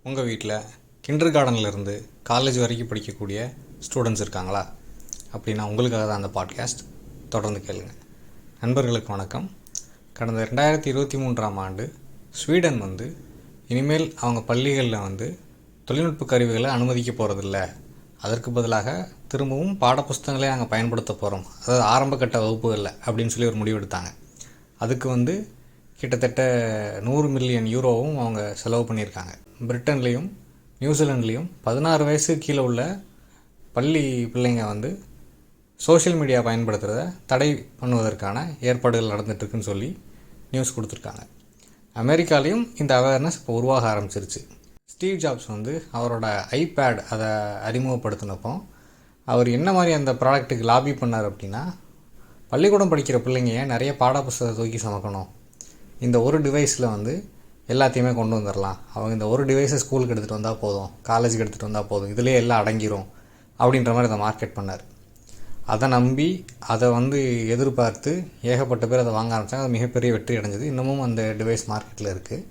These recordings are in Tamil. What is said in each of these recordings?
உங்கள் வீட்டில் கிண்டர் கார்டன்லேருந்து காலேஜ் வரைக்கும் படிக்கக்கூடிய ஸ்டூடெண்ட்ஸ் இருக்காங்களா? அப்படின்னா உங்களுக்காக தான் அந்த பாட்காஸ்ட். தொடர்ந்து கேளுங்க. நண்பர்களுக்கு வணக்கம். கடந்த 2023ஆம் ஆண்டு ஸ்வீடன் இனிமேல் அவங்க பள்ளிகளில் தொழில்நுட்ப கருவிகளை அனுமதிக்க போகிறதில்ல, அதற்கு பதிலாக திரும்பவும் பாடப்புஸ்தகங்களே நாங்கள் பயன்படுத்த போகிறோம், அதாவது ஆரம்ப கட்ட வகுப்புகளில் அப்படின்னு சொல்லி ஒரு முடிவெடுத்தாங்க. அதுக்கு கிட்டத்தட்ட 100 மில்லியன் யூரோவும் அவங்க செலவு பண்ணியிருக்காங்க. பிரிட்டன்லேயும் நியூசிலாண்ட்லேயும் 16 வயசுக்கு கீழே உள்ள பள்ளி பிள்ளைங்க சோஷியல் மீடியா பயன்படுத்துகிறத தடை பண்ணுவதற்கான ஏற்பாடுகள் நடந்துகிட்ருக்குன்னு சொல்லி நியூஸ் கொடுத்துருக்காங்க. அமெரிக்காலேயும் இந்த அவேர்னஸ் இப்போ உருவாக ஆரம்பிச்சிருச்சு. ஸ்டீவ் ஜாப்ஸ் அவரோட ஐபேட் அதை அறிமுகப்படுத்தினப்போ அவர் என்ன மாதிரி அந்த ப்ராடக்ட்டுக்கு லாபி பண்ணார் அப்படின்னா, பள்ளிக்கூடம் படிக்கிற பிள்ளைங்க நிறைய பாடப்புஸ்தகத்தை தூக்கி சுமக்கணும், இந்த ஒரு டிவைஸில் எல்லாத்தையுமே கொண்டு வந்துடலாம், அவங்க இந்த ஒரு டிவைஸை ஸ்கூலுக்கு எடுத்துகிட்டு வந்தால் போதும், காலேஜுக்கு எடுத்துகிட்டு வந்தால் போதும், இதிலே எல்லாம் அடங்கிரும் அப்படின்ற மாதிரி அதை மார்க்கெட் பண்ணார். அதை நம்பி அதை எதிர்பார்த்து ஏகப்பட்ட பேர் அதை வாங்க ஆரம்பித்தாங்க. அது மிகப்பெரிய வெற்றி அடைஞ்சது. இன்னமும் அந்த டிவைஸ் மார்க்கெட்டில் இருக்குது.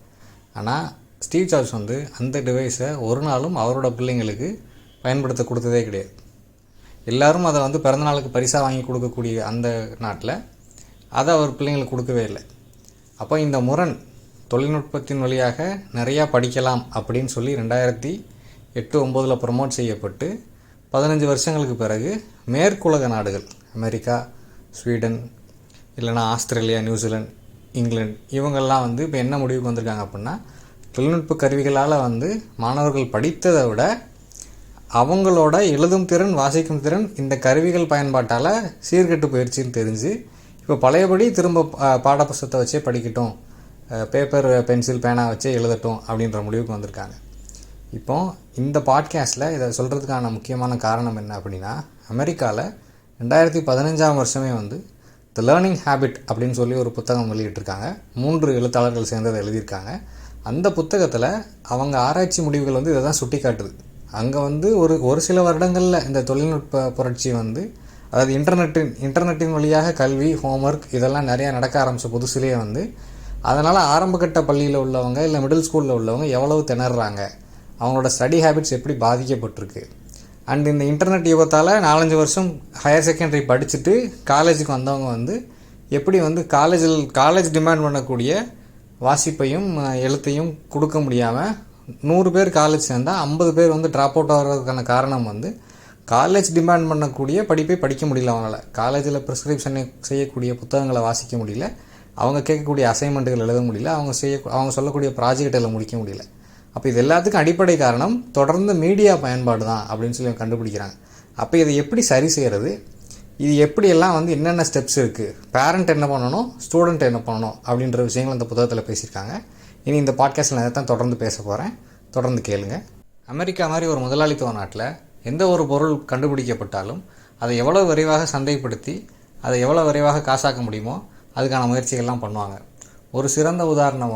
ஆனால் ஸ்டீவ் ஜாப்ஸ் அந்த டிவைஸை ஒரு நாளும் அவரோட பிள்ளைங்களுக்கு பயன்படுத்த கொடுத்ததே கிடையாது. எல்லோரும் அதை பிறந்தநாளுக்கு பரிசாக வாங்கி கொடுக்கக்கூடிய அந்த நாட்டில் அதை அவர் பிள்ளைங்களுக்கு கொடுக்கவே இல்லை. அப்போ இந்த முரண், தொழில்நுட்பத்தின் வழியாக நிறையா படிக்கலாம் அப்படின்னு சொல்லி 2008-09 ப்ரமோட் செய்யப்பட்டு 15 வருஷங்களுக்கு பிறகு மேற்குலக நாடுகள், அமெரிக்கா, ஸ்வீடன், இல்லைனா ஆஸ்திரேலியா, நியூசிலாந்து, இங்கிலாந்து, இவங்கெல்லாம் இப்போ என்ன முடிவுக்கு வந்திருக்காங்க அப்படின்னா, தொழில்நுட்ப கருவிகளால் மாணவர்கள் படித்ததை விட அவங்களோட எழுதும் திறன், வாசிக்கும் திறன் இந்த கருவிகள் பயன்பாட்டால் சீர்கெட்டு போயிடுச்சின்னு தெரிஞ்சு இப்போ பழையபடி திரும்ப பாடப்புஸ்தகத்தை வச்சே படிக்கட்டும், பேப்பர் பென்சில் பேனா வச்சே எழுதட்டும் அப்படின்ற முடிவுக்கு வந்திருக்காங்க. இப்போ இந்த பாட்காஸ்ட்டில் இதை சொல்கிறதுக்கான முக்கியமான காரணம் என்ன அப்படின்னா, அமெரிக்காவில் 2015ஆம் வருஷமே தி லேர்னிங் ஹேபிட் அப்படின்னு சொல்லி ஒரு புத்தகம் வெளியிட்டிருக்காங்க. 3 எழுத்தாளர்கள் சேர்ந்து அதை எழுதியிருக்காங்க. அந்த புத்தகத்தில் அவங்க ஆராய்ச்சி முடிவுகள் இதை தான் சுட்டி காட்டுது. அங்கே ஒரு சில வருடங்களில் இந்த தொழில்நுட்ப புரட்சி அதாவது இன்டர்நெட்டின் வழியாக கல்வி, ஹோம்ஒர்க் இதெல்லாம் நிறையா நடக்க ஆரம்பித்த புதுசுலேயே அதனால் ஆரம்பக்கட்ட பள்ளியில் உள்ளவங்க இல்லை மிடில் ஸ்கூலில் உள்ளவங்க எவ்வளவு திணறாங்க, அவங்களோட ஸ்டடி ஹேபிட்ஸ் எப்படி பாதிக்கப்பட்டிருக்கு, அண்ட் இந்த இன்டர்நெட் யுகத்தால் 4-5 வருஷம் ஹையர் செகண்டரி படிச்சுட்டு காலேஜுக்கு வந்தவங்க எப்படி காலேஜ் டிமாண்ட் பண்ணக்கூடிய வாசிப்பையும் எழுத்தையும் கொடுக்க முடியாமல் 100 பேர் காலேஜ் சேர்ந்தால் 50 பேர் ட்ராப் அவுட் ஆகிறதுக்கான காரணம் காலேஜ் டிமாண்ட் பண்ணக்கூடிய படிப்பை படிக்க முடியல, அவங்களால காலேஜில் ப்ரிஸ்கிரிப்ஷன் செய்யக்கூடிய புத்தகங்களை வாசிக்க முடியல, அவங்க கேட்கக்கூடிய அசைன்மெண்ட்டுகள் எழுத முடியல, அவங்க சொல்லக்கூடிய ப்ராஜெக்டில் முடிக்க முடியல. அப்போ இது எல்லாத்துக்கும் அடிப்படை காரணம் தொடர்ந்து மீடியா பயன்பாடு தான் அப்படின்னு சொல்லி கண்டுபிடிக்கிறாங்க. அப்போ இதை எப்படி சரி செய்கிறது, இது எப்படியெல்லாம் என்னென்ன ஸ்டெப்ஸ் இருக்குது, பேரண்ட் என்ன பண்ணணும், ஸ்டூடெண்ட் என்ன பண்ணணும் அப்படின்ற விஷயங்கள் இந்த புத்தகத்தில் பேசியிருக்காங்க. இனி இந்த பாட்காஸ்ட்டில் நான் தான் தொடர்ந்து பேச போகிறேன். தொடர்ந்து கேளுங்க. அமெரிக்கா மாதிரி ஒரு முதலாளித்துவ நாட்டில் எந்த ஒரு பொருள் கண்டுபிடிக்கப்பட்டாலும் அதை எவ்வளோ விரைவாக சந்தைப்படுத்தி அதை எவ்வளோ விரைவாக காசாக்க முடியுமோ அதுக்கான முயற்சிகள்லாம் பண்ணுவாங்க. ஒரு சிறந்த உதாரணம்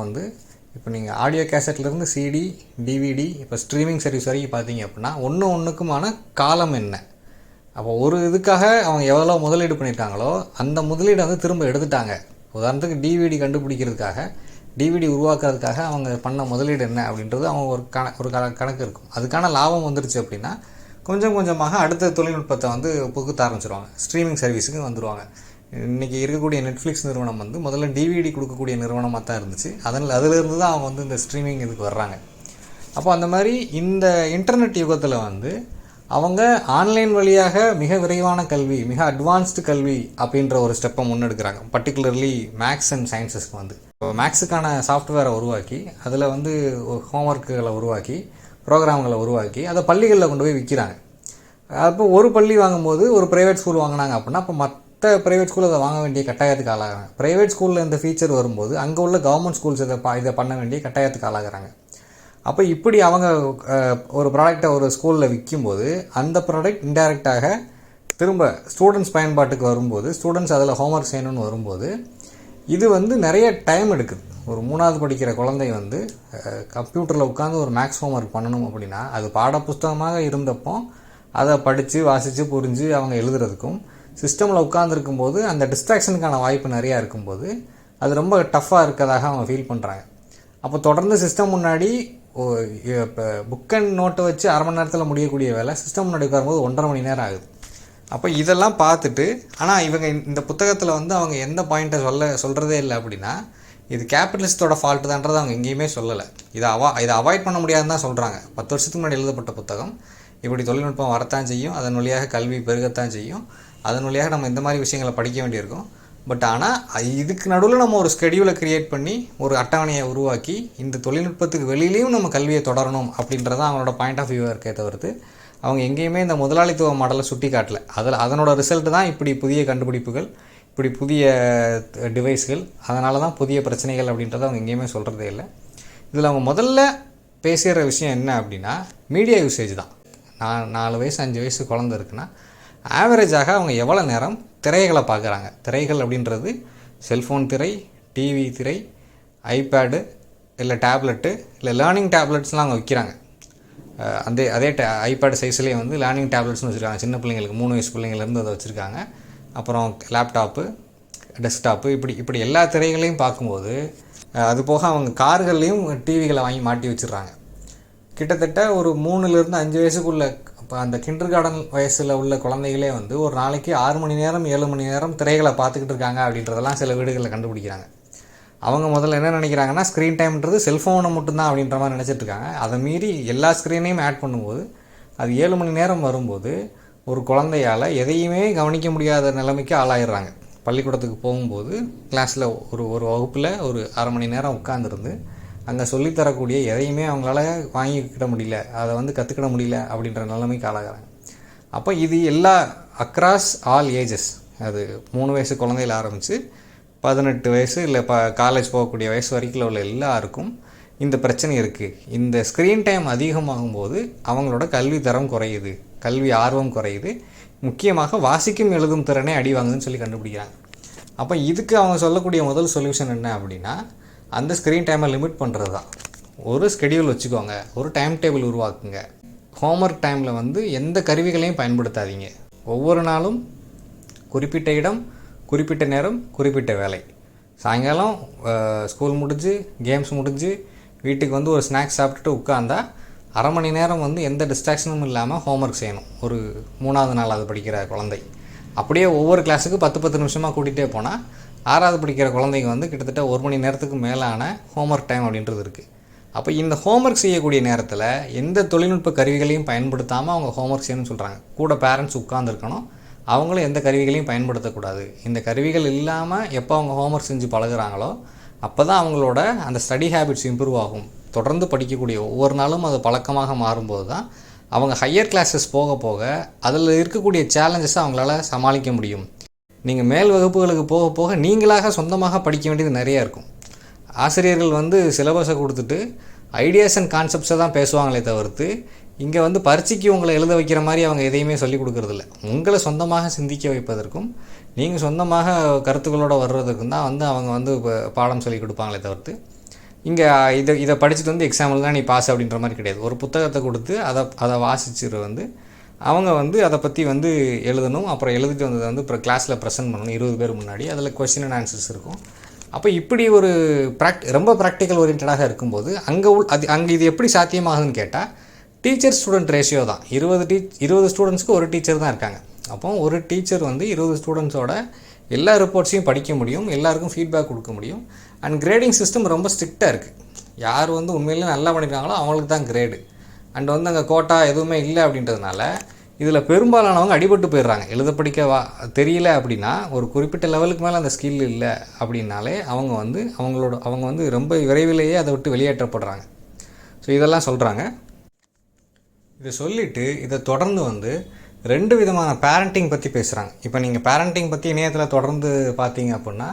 இப்போ நீங்கள் ஆடியோ கேசட்லேருந்து சிடி, டிவிடி, இப்போ ஸ்ட்ரீமிங் சர்வீஸ் வரைக்கும் பார்த்தீங்க அப்படின்னா ஒன்றுக்குமான காலம் என்ன, அப்போ ஒரு இதுக்காக அவங்க எவ்வளோ முதலீடு பண்ணியிருக்காங்களோ அந்த முதலீடை திரும்ப எடுத்துட்டாங்க. உதாரணத்துக்கு டிவிடி கண்டுபிடிக்கிறதுக்காக, டிவிடி உருவாக்குறதுக்காக அவங்க பண்ண முதலீடு என்ன அப்படின்றது அவங்க ஒரு கணக்கு இருக்கும். அதுக்கான லாபம் வந்துருச்சு அப்படின்னா கொஞ்சம் கொஞ்சமாக அடுத்த தொழில்நுட்பத்தை புகுத்த ஆரம்பிச்சிருவாங்க. ஸ்ட்ரீமிங் சர்வீஸுக்கு வந்துடுவாங்க. இன்றைக்கி இருக்கக்கூடிய நெட்ஃப்ளிக்ஸ் நிறுவனம் முதல்ல டிவிடி கொடுக்கக்கூடிய நிறுவனமாக தான் இருந்துச்சு. அதிலிருந்து தான் அவங்க இந்த ஸ்ட்ரீமிங் இதுக்கு வர்றாங்க. அப்போ அந்த மாதிரி இந்த இன்டர்நெட் யுகத்தில் அவங்க ஆன்லைன் வழியாக மிக விரைவான கல்வி, மிக அட்வான்ஸ்டு கல்வி அப்படின்ற ஒரு ஸ்டெப்பை முன்னெடுக்கிறாங்க. பர்டிகுலர்லி மேக்ஸ் அண்ட் சயின்ஸஸ்க்கு இப்போ மேக்ஸுக்கான சாஃப்ட்வேரை உருவாக்கி அதில் ஹோம்ஒர்க்குகளை உருவாக்கி ப்ரோக்ராம்களை உருவாக்கி அதை பள்ளிகளில் கொண்டு போய் விற்கிறாங்க. அப்போ ஒரு பள்ளி வாங்கும்போது ஒரு ப்ரைவேட் ஸ்கூல் வாங்கினாங்க அப்படின்னா அப்போ மற்ற ப்ரைவேட் ஸ்கூல் அதை வாங்க வேண்டிய கட்டாயத்துக்கு ஆளாகிறாங்க. ப்ரைவேட் ஸ்கூலில் இந்த ஃபீச்சர் வரும்போது அங்கே உள்ள கவர்மெண்ட் ஸ்கூல்ஸ் இதை பண்ண வேண்டிய கட்டாயத்துக்கு ஆளாகிறாங்க. அப்போ இப்படி அவங்க ஒரு ப்ராடக்டை ஒரு ஸ்கூலில் விற்கும்போது அந்த ப்ராடக்ட் இன்டைரக்டாக திரும்ப ஸ்டூடெண்ட்ஸ் பயன்பாட்டுக்கு வரும்போது, ஸ்டூடெண்ட்ஸ் அதில் ஹோம்ஒர்க் செய்யணும்னு வரும்போது இது நிறைய டைம் எடுக்குது. ஒரு 3ஆவது படிக்கிற குழந்தை கம்ப்யூட்டரில் உட்காந்து ஒரு மேக்ஸ் ஹோம்ஒர்க் பண்ணணும் அப்படின்னா அது பாடப்புஸ்தகமாக இருந்தப்போ அதை படித்து வாசித்து புரிஞ்சு அவங்க எழுதுறதுக்கும், சிஸ்டமில் உட்காந்துருக்கும்போது அந்த டிஸ்ட்ராக்ஷனுக்கான வாய்ப்பு நிறையா இருக்கும்போது அது ரொம்ப டஃப்பாக இருக்கிறதாக அவங்க ஃபீல் பண்ணுறாங்க. அப்போ தொடர்ந்து சிஸ்டம் முன்னாடி இப்போ புக் அண்ட் நோட்டை வச்சு அரை மணி நேரத்தில் முடியக்கூடிய வேலை சிஸ்டம் முன்னாடி உட்காரும்போது 1.5 மணி நேரம் ஆகுது. அப்போ இதெல்லாம் பார்த்துட்டு, ஆனால் இவங்க இந்த புத்தகத்தில் வந்து அவங்க எந்த பாயிண்ட்டை சொல்கிறதே இல்லை அப்படின்னா, இது கேபிட்டலிஸ்டோட ஃபால்ட்டு தான்றதை அவங்க எங்கேயுமே சொல்லலை. இதை அவாய்ட் பண்ண முடியாதுன்னு தான் சொல்கிறாங்க. 10 வருஷத்துக்கு முன்னாடி எழுதப்பட்ட புத்தகம். இப்படி தொழில்நுட்பம் வரத்தான் செய்யும், அதன் வழியாக கல்வி பெருகத்தான் செய்யும், அதன் வழியாக நம்ம இந்த மாதிரி விஷயங்களை படிக்க வேண்டியிருக்கும். பட் ஆனால் இதுக்கு நடுவில் நம்ம ஒரு ஸ்கெடியூலை க்ரியேட் பண்ணி ஒரு அட்டவணையை உருவாக்கி இந்த தொழில்நுட்பத்துக்கு வெளியிலையும் நம்ம கல்வியை தொடரணும் அப்படின்றதான் அவங்களோட பாயிண்ட் ஆஃப் வியூவாக இருக்கே தவிர்த்து அவங்க எங்கேயுமே இந்த முதலாளித்துவ மாடலை சுட்டி காட்டலை. அதனோட ரிசல்ட்டு தான் இப்படி புதிய கண்டுபிடிப்புகள், இப்படி புதிய டிவைஸ்கள், அதனால தான் புதிய பிரச்சனைகள் அப்படின்றத அவங்க எங்கேயுமே சொல்கிறதே இல்லை. இதில் அவங்க முதல்ல பேசுகிற விஷயம் என்ன அப்படின்னா மீடியா யூசேஜ் தான். 4 வயசு 5 வயசு குழந்தை இருக்குன்னா ஆவரேஜாக அவங்க எவ்வளோ நேரம் திரைகளை பார்க்குறாங்க. திரைகள் அப்படின்றது செல்ஃபோன் திரை, டிவி திரை, ஐபேடு இல்லை டேப்லெட்டு இல்லை லேர்னிங் டேப்லெட்ஸ்லாம் அவங்க விற்கிறாங்க. அதே ஐபேடு சைஸ்லேயே வந்து லேர்னிங் டேப்லெட்ஸ்னு வச்சுருக்காங்க. சின்ன பிள்ளைங்களுக்கு 3 வயசு பிள்ளைங்கள்லேருந்து அதை வச்சுருக்காங்க. அப்புறம் லேப்டாப்பு, டெஸ்க்டாப்பு, இப்படி எல்லா திரைகளையும் பார்க்கும்போது அது போக அவங்க கார்கள்லேயும் டிவிகளை வாங்கி மாட்டி வச்சுடுறாங்க. கிட்டத்தட்ட ஒரு 3லேருந்து 5 வயசுக்குள்ள இப்போ அந்த கிண்டர் கார்டன் வயசில் உள்ள குழந்தைகளே வந்து ஒரு நாளைக்கு 6 மணி நேரம் 7 மணி நேரம் திரைகளை பார்த்துக்கிட்டு இருக்காங்க அப்படின்றதெல்லாம் சில வீடுகளில் கண்டுபிடிக்கிறாங்க. அவங்க முதல்ல என்ன நினைக்கிறாங்கன்னா ஸ்க்ரீன் டைம்ன்றது செல்ஃபோனை மட்டும்தான் அப்படின்ற மாதிரி நினச்சிட்ருக்காங்க. அதை மீறி எல்லா ஸ்க்ரீனையும் ஆட் பண்ணும்போது அது 7 மணி நேரம் வரும்போது ஒரு குழந்தையால் எதையுமே கவனிக்க முடியாத நிலைமைக்கு ஆளாயிடுறாங்க. பள்ளிக்கூடத்துக்கு போகும்போது கிளாஸில் ஒரு வகுப்பில் ஒரு அரை மணி நேரம் உட்காந்துருந்து அங்கே சொல்லித்தரக்கூடிய எதையுமே அவங்களால வாங்கிக்கிட முடியல, அதை வந்து கற்றுக்கிட முடியல அப்படின்ற நிலைமைக்கு ஆளாகிறாங்க. அப்போ இது எல்லா அக்ராஸ் ஆல் ஏஜஸ், அது 3 வயசு குழந்தையில் ஆரம்பித்து 18 வயசு இல்லை காலேஜ் போகக்கூடிய வயசு வரைக்கும் உள்ள எல்லாருக்கும் இந்த பிரச்சனை இருக்குது. இந்த ஸ்க்ரீன் டைம் அதிகமாகும் போது அவங்களோட கல்வி தரம் குறையுது, கல்வி ஆர்வம் குறையுது, முக்கியமாக வாசிக்கும் எழுதும் திறனே அடி வாங்குதுன்னு சொல்லி கண்டுபிடிக்கிறாங்க. அப்போ இதுக்கு அவங்க சொல்லக்கூடிய முதல் சொல்யூஷன் என்ன அப்படின்னா அந்த ஸ்க்ரீன் டைமை லிமிட் பண்ணுறது தான். ஒரு ஸ்கெடியூல் வச்சுக்கோங்க, ஒரு டைம் டேபிள் உருவாக்குங்க. ஹோம்ஒர்க் டைமில் வந்து எந்த கருவிகளையும் பயன்படுத்தாதீங்க. ஒவ்வொரு நாளும் குறிப்பிட்ட இடம், குறிப்பிட்ட நேரம், குறிப்பிட்ட வேலை. சாயங்காலம் ஸ்கூல் முடிஞ்சு கேம்ஸ் முடிஞ்சு வீட்டுக்கு வந்து ஒரு ஸ்நாக்ஸ் சாப்பிட்டுட்டு உட்காந்தா அரை மணி நேரம் வந்து எந்த டிஸ்ட்ராக்ஷனும் இல்லாமல் ஹோம்ஒர்க் செய்யணும். ஒரு 3வது நாளாவது படிக்கிற குழந்தை அப்படியே ஒவ்வொரு கிளாஸுக்கு 10 நிமிஷமாக கூட்டிகிட்டே போனால் 6வது படிக்கிற குழந்தைங்க வந்து கிட்டத்தட்ட 1 மணி நேரத்துக்கு மேலான ஹோம்ஒர்க் டைம் அப்படின்றது இருக்குது. அப்போ இந்த ஹோம்ஒர்க் செய்யக்கூடிய நேரத்தில் எந்த தொழில்நுட்ப கருவிகளையும் பயன்படுத்தாமல் அவங்க ஹோம்ஒர்க் செய்யணும்னு சொல்கிறாங்க. கூட பேரண்ட்ஸ் உட்காந்துருக்கணும், அவங்களும் எந்த கருவிகளையும் பயன்படுத்தக்கூடாது. இந்த கருவிகள் இல்லாமல் எப்போ அவங்க ஹோம்ஒர்க் செஞ்சு பழகுறாங்களோ அப்போ தான் அவங்களோட அந்த ஸ்டடி ஹேபிட்ஸ் இம்ப்ரூவ் ஆகும். தொடர்ந்து படிக்கக்கூடிய ஒவ்வொரு நாளும் அது பழக்கமாக மாறும்போது தான் அவங்க ஹையர் கிளாஸஸ் போக போக அதில் இருக்கக்கூடிய சேலஞ்சஸை அவங்களால சமாளிக்க முடியும். நீங்கள் மேல் வகுப்புகளுக்கு போக போக நீங்களாக சொந்தமாக படிக்க வேண்டியது நிறையா இருக்கும். ஆசிரியர்கள் வந்து சிலபஸை கொடுத்துட்டு ஐடியாஸ் அண்ட் கான்செப்ட்ஸை தான் பேசுவாங்களே தவிர்த்து இங்கே வந்து பரீட்சைக்கு உங்களை எழுத வைக்கிற மாதிரி அவங்க எதையுமே சொல்லிக் கொடுக்குறதில்ல. உங்களை சொந்தமாக சிந்திக்க வைப்பதற்கும் நீங்கள் சொந்தமாக கருத்துக்களோடு வர்றதுக்கும் தான் வந்து அவங்க வந்து பாடம் சொல்லி கொடுப்பாங்களே தவிர்த்து இங்கே இதை படிச்சுட்டு வந்து எக்ஸாம்பிள் தான் நீ பாஸ் அப்படின்ற மாதிரி கிடையாது. ஒரு புத்தகத்தை கொடுத்து அதை வாசிச்சுட்டு வந்து அவங்க வந்து அதை பற்றி வந்து எழுதணும். அப்புறம் எழுதிட்டு வந்ததை வந்து இப்போ கிளாஸில் ப்ரெசென்ட் பண்ணணும் 20 பேர் முன்னாடி. அதில் கொஸ்டின் அண்ட் ஆன்சர்ஸ் இருக்கும். அப்போ இப்படி ஒரு ரொம்ப ப்ராக்டிக்கல் ஓரியன்டாக இருக்கும்போது அங்கே இது எப்படி சாத்தியமாகுதுன்னு கேட்டால் டீச்சர் ஸ்டூடெண்ட் ரேஷியோ தான். 20 ஸ்டூடெண்ட்ஸ்க்கு ஒரு டீச்சர் தான் இருக்காங்க. அப்போ ஒரு டீச்சர் வந்து 20 ஸ்டூடெண்ட்ஸோட எல்லா ரிப்போர்ட்ஸையும் படிக்க முடியும், எல்லாருக்கும் ஃபீட்பேக் கொடுக்க முடியும். அண்ட் கிரேடிங் சிஸ்டம் ரொம்ப ஸ்ட்ரிக்டாக இருக்குது. யார் வந்து உண்மையிலே நல்லா பண்ணியிருக்காங்களோ அவங்களுக்கு தான் கிரேடு. அண்ட் வந்து அங்கே கோட்டா எதுவுமே இல்லை அப்படின்றதுனால இதில் பெரும்பாலானவங்க அடிபட்டு போயிடுறாங்க. எழுத படிக்க தெரியல அப்படின்னா ஒரு குறிப்பிட்ட லெவலுக்கு மேலே அந்த ஸ்கில் இல்லை அப்படின்னாலே அவங்க வந்து ரொம்ப விரைவிலேயே அதை விட்டு வெளியேற்றப்படுறாங்க. ஸோ இதெல்லாம் சொல்கிறாங்க. இதை சொல்லிவிட்டு இதை தொடர்ந்து வந்து 2 விதமான பேரண்டிங் பற்றி பேசுகிறாங்க. இப்போ நீங்கள் பேரண்டிங் பற்றி இணையத்தில் தொடர்ந்து பார்த்தீங்க அப்படின்னா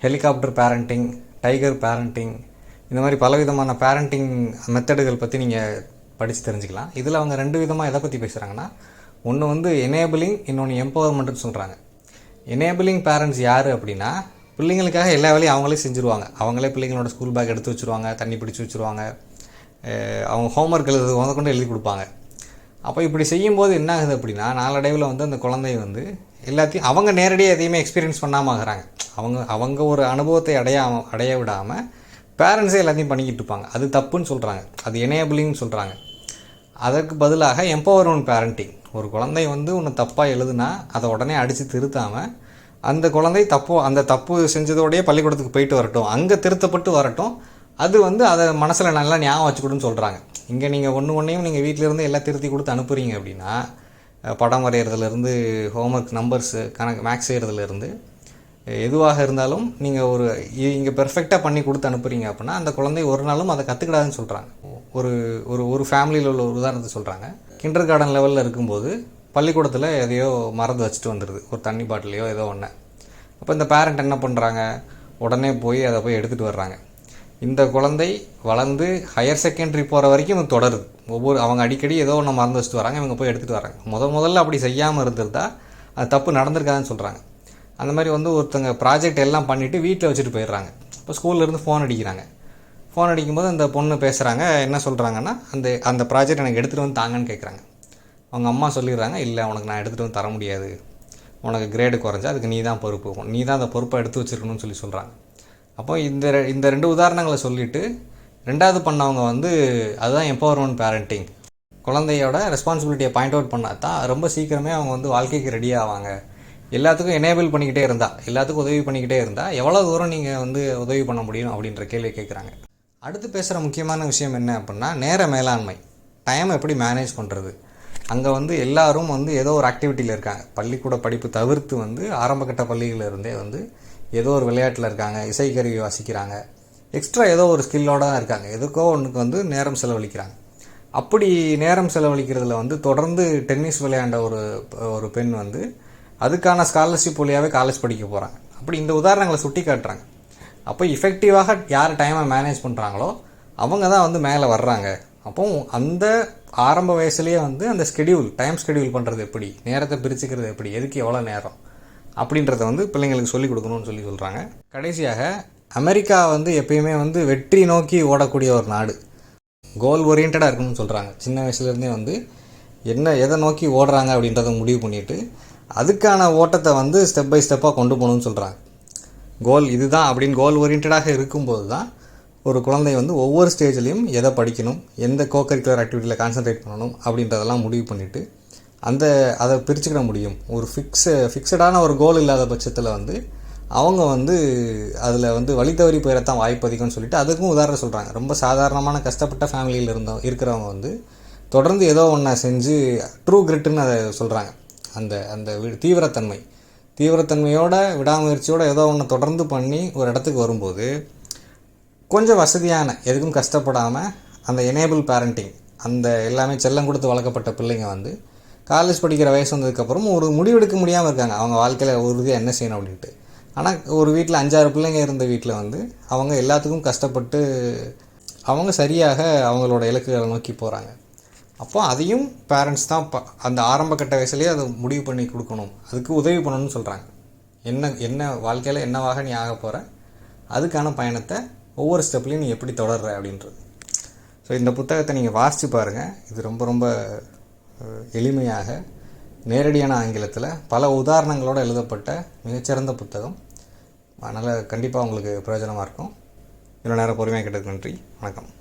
ஹெலிகாப்டர் பேரண்டிங், டைகர் பேரண்டிங், இந்த மாதிரி பலவிதமான பேரண்டிங் மெத்தடுகள் பற்றி நீங்கள் படித்து தெரிஞ்சுக்கலாம். இதில் அவங்க 2 விதமாக எதை பற்றி பேசுகிறாங்கன்னா, ஒன்று வந்து எனேபிளிங், இன்னொன்று எம்பவர்மெண்ட்டுன்னு சொல்கிறாங்க. எனேபிளிங் பேரண்ட்ஸ் யார் அப்படின்னா பிள்ளைங்களுக்காக எல்லா வேலையும் அவங்களே செஞ்சுருவாங்க. அவங்களே பிள்ளைங்களோட ஸ்கூல் பேக் எடுத்து வச்சுருவாங்க, தண்ணி பிடிச்சி வச்சுருவாங்க, அவங்க ஹோம்ஒர்க் எழுது கொண்டு எழுதி கொடுப்பாங்க. அப்போ இப்படி செய்யும்போது என்ன ஆகுது அப்படின்னா நாளடைவில் வந்து அந்த குழந்தை வந்து எல்லாத்தையும் அவங்க நேரடியாக எதையுமே எக்ஸ்பீரியன்ஸ் பண்ணாமல் ஆகிறாங்க. அவங்க ஒரு அனுபவத்தை அடைய விடாமல் பேரண்ட்ஸே எல்லாத்தையும் பண்ணிக்கிட்டு இருப்பாங்க. அது தப்புன்னு சொல்கிறாங்க, அது எனேபிளிங்னு சொல்கிறாங்க. அதற்கு பதிலாக எம்பவர்மெண்ட் பேரண்டிங். ஒரு குழந்தை வந்து ஒன்று தப்பாக எழுதுனா அதை உடனே அடித்து திருத்தாமல் அந்த குழந்தை அந்த தப்பு செஞ்சதோடையே பள்ளிக்கூடத்துக்கு போயிட்டு வரட்டும், அங்கே திருத்தப்பட்டு வரட்டும், அது வந்து அதை மனசில் நல்லா ஞாபகம் வச்சுக்கணும்னு சொல்கிறாங்க. இங்கே நீங்கள் ஒன்றையும் நீங்கள் வீட்டிலேருந்து எல்லாம் திருத்தி கொடுத்து அனுப்புகிறீங்க அப்படின்னா, படம் வரைகிறதுலேருந்து ஹோம்ஒர்க் நம்பர்ஸு கணக்கு மேக்ஸ் செய்கிறதுலேருந்து எதுவாக இருந்தாலும் நீங்கள் இங்கே பெர்ஃபெக்டாக பண்ணி கொடுத்து அனுப்புகிறீங்க அப்படின்னா அந்த குழந்தை ஒரு நாளும் அதை கற்றுக்கிடாதுன்னு சொல்கிறாங்க. ஒரு ஒரு ஒரு ஃபேமிலியில் உள்ள ஒரு உதாரணத்தை சொல்கிறாங்க. கிண்டர் கார்டன் லெவலில் இருக்கும்போது பள்ளிக்கூடத்தில் எதையோ மறந்து வச்சுட்டு வந்துடுது, ஒரு தண்ணி பாட்டிலையோ ஏதோ ஒன்று. அப்போ இந்த பேரண்ட் என்ன பண்ணுறாங்க, உடனே போய் அதை போய் எடுத்துகிட்டு வர்றாங்க. இந்த குழந்தை வளர்ந்து ஹையர் செகண்டரி போகிற வரைக்கும் இது தொடருது. அவங்க அடிக்கடி ஏதோ ஒன்று மறந்து வச்சுட்டு வராங்க, இவங்க போய் எடுத்துகிட்டு வராங்க. முதல்ல அப்படி செய்யாமல் இருந்திருந்தா அது தப்பு நடந்திருக்காதுன்னு சொல்கிறாங்க. அந்த மாதிரி வந்து ஒருத்தங்க ப்ராஜெக்ட் எல்லாம் பண்ணிவிட்டு வீட்டில் வச்சுட்டு போயிடுறாங்க. இப்போ ஸ்கூல்லேருந்து ஃபோன் அடிக்கிறாங்க. ஃபோன் அடிக்கும்போது அந்த பொண்ணு பேசுகிறாங்க. என்ன சொல்கிறாங்கன்னா, அந்த ப்ராஜெக்ட் எனக்கு எடுத்துகிட்டு வந்து தாங்கன்னு கேட்குறாங்க. அவங்க அம்மா சொல்லிடுறாங்க, இல்லை உனக்கு நான் எடுத்துகிட்டு வந்து தர முடியாது, உனக்கு கிரேடு குறைஞ்சா அதுக்கு நீ தான் பொறுப்பு, நீ தான் அந்த பொறுப்பை எடுத்து வச்சுருக்கணும்னு சொல்கிறாங்க. அப்போ இந்த ரெண்டு உதாரணங்களை சொல்லிவிட்டு ரெண்டாவது பண்ணவங்க வந்து அதுதான் எம்பவர்மெண்ட் பேரண்டிங். குழந்தையோட ரெஸ்பான்சிபிலிட்டியை பாயிண்ட் அவுட் பண்ணால் தான் ரொம்ப சீக்கிரமே அவங்க வந்து வாழ்க்கைக்கு ரெடி ஆவாங்க. எல்லாத்துக்கும் எனேபிள் பண்ணிக்கிட்டே இருந்தால், எல்லாத்துக்கும் உதவி பண்ணிக்கிட்டே இருந்தால் எவ்வளோ தூரம் நீங்கள் வந்து உதவி பண்ண முடியும் அப்படின்ற கேள்வி கேட்குறாங்க. அடுத்து பேசுகிற முக்கியமான விஷயம் என்ன அப்படின்னா, நேர மேலாண்மை. டைம் எப்படி மேனேஜ் பண்ணுறது. அங்கே வந்து எல்லோரும் வந்து ஏதோ ஒரு ஆக்டிவிட்டியில் இருக்காங்க. பள்ளிக்கூட படிப்பு தவிர்த்து வந்து ஆரம்பக்கட்ட பள்ளிகளில் இருந்தே வந்து ஏதோ ஒரு விளையாட்டில் இருக்காங்க, இசைக்கருவி வாசிக்கிறாங்க, எக்ஸ்ட்ரா ஏதோ ஒரு ஸ்கில்லோடு தான் இருக்காங்க. எதுக்கோ ஒன்றுக்கு வந்து நேரம் செலவழிக்கிறாங்க. அப்படி நேரம் செலவழிக்கிறதுல வந்து தொடர்ந்து டென்னிஸ் விளையாண்ட ஒரு பெண் வந்து அதுக்கான ஸ்காலர்ஷிப் வழியாகவே காலேஜ் படிக்க போகிறாங்க. அப்படி இந்த உதாரணங்களை சுட்டி காட்டுறாங்க. அப்போ இஃபெக்டிவாக யார் டைமை மேனேஜ் பண்ணுறாங்களோ அவங்க தான் வந்து மேலே வர்றாங்க. அப்போ அந்த ஆரம்ப வயசுலேயே வந்து அந்த டைம் ஸ்கெடியூல் பண்ணுறது எப்படி, நேரத்தை பிரிச்சுக்கிறது எப்படி, எதுக்கு எவ்வளோ நேரம் அப்படின்றத வந்து பிள்ளைங்களுக்கு சொல்லிக் கொடுக்கணும்னு சொல்கிறாங்க. கடைசியாக அமெரிக்கா வந்து எப்பயுமே வந்து வெற்றி நோக்கி ஓடக்கூடிய ஒரு நாடு, கோல் ஓரியன்டாக இருக்கணும்னு சொல்கிறாங்க. சின்ன வயசுலேருந்தே வந்து எதை நோக்கி ஓடுறாங்க அப்படின்றத முடிவு பண்ணிவிட்டு அதுக்கான ஓட்டத்தை வந்து ஸ்டெப் பை ஸ்டெப்பாக கொண்டு போகணும்னு சொல்கிறாங்க. கோல் இதுதான் அப்படின்னு கோல் ஓரியன்டாக இருக்கும்போது தான் ஒரு குழந்தை வந்து ஒவ்வொரு ஸ்டேஜ்லேயும் எதை படிக்கணும், எந்த கோகரிக்குலர் ஆக்டிவிட்டியில் கான்சன்ட்ரேட் பண்ணணும் அப்படின்றதெல்லாம் முடிவு பண்ணிவிட்டு அதை பிரிச்சுக்கிட முடியும். ஒரு ஃபிக்ஸடான ஒரு கோல் இல்லாத பட்சத்தில் வந்து அவங்க வந்து அதில் வந்து வழி தவறி போயிடத்தான் வாய்ப்பு அதிகம்னு சொல்லிட்டு அதுக்கும் உதாரணம் சொல்கிறாங்க. ரொம்ப சாதாரணமான கஷ்டப்பட்ட ஃபேமிலியில் இருக்கிறவங்க வந்து தொடர்ந்து ஏதோ ஒன்றை செஞ்சு ட்ரூ கிரிட்டுன்னு அதை சொல்கிறாங்க. அந்த தீவிரத்தன்மையோட விடாமுயற்சியோடு ஏதோ ஒன்று தொடர்ந்து பண்ணி ஒரு இடத்துக்கு வரும்போது கொஞ்சம் வசதியான, எதுக்கும் கஷ்டப்படாமல் அந்த எனேபிள் பேரண்டிங், அந்த எல்லாமே செல்லம் கொடுத்து வளர்க்கப்பட்ட பிள்ளைங்க வந்து காலேஜ் படிக்கிற வயசு வந்ததுக்கப்புறம் ஒரு முடிவெடுக்க முடியாமல் இருக்காங்க அவங்க வாழ்க்கையில் உறுதியாக என்ன செய்யணும் அப்படின்ட்டு. ஆனால் ஒரு வீட்டில் 5-6 பிள்ளைங்க இருந்த வீட்டில் வந்து அவங்க எல்லாத்துக்கும் கஷ்டப்பட்டு அவங்க சரியாக அவங்களோட இலக்குகளை நோக்கி போகிறாங்க. அப்போ அதையும் பேரண்ட்ஸ் தான் அந்த ஆரம்ப கட்ட வயசுலேயே அதை முடிவு பண்ணி கொடுக்கணும், அதுக்கு உதவி பண்ணணும்னு சொல்கிறாங்க. என்ன வாழ்க்கையில் என்னவாக நீ ஆக போகிற, அதுக்கான பயணத்தை ஒவ்வொரு ஸ்டெப்லேயும் நீ எப்படி தொடர்ற அப்படின்றது. ஸோ இந்த புத்தகத்தை நீங்கள் வாசித்து பாருங்கள். இது ரொம்ப ரொம்ப எளிமையாக நேரடியான ஆங்கிலத்தில் பல உதாரணங்களோடு எழுதப்பட்ட மிகச்சிறந்த புத்தகம். அதனால் கண்டிப்பாக உங்களுக்கு பிரயோஜனமாக இருக்கும். இவ்வளோ நேரம் பொறுமையாக கேட்டதுக்கு நன்றி. வணக்கம்.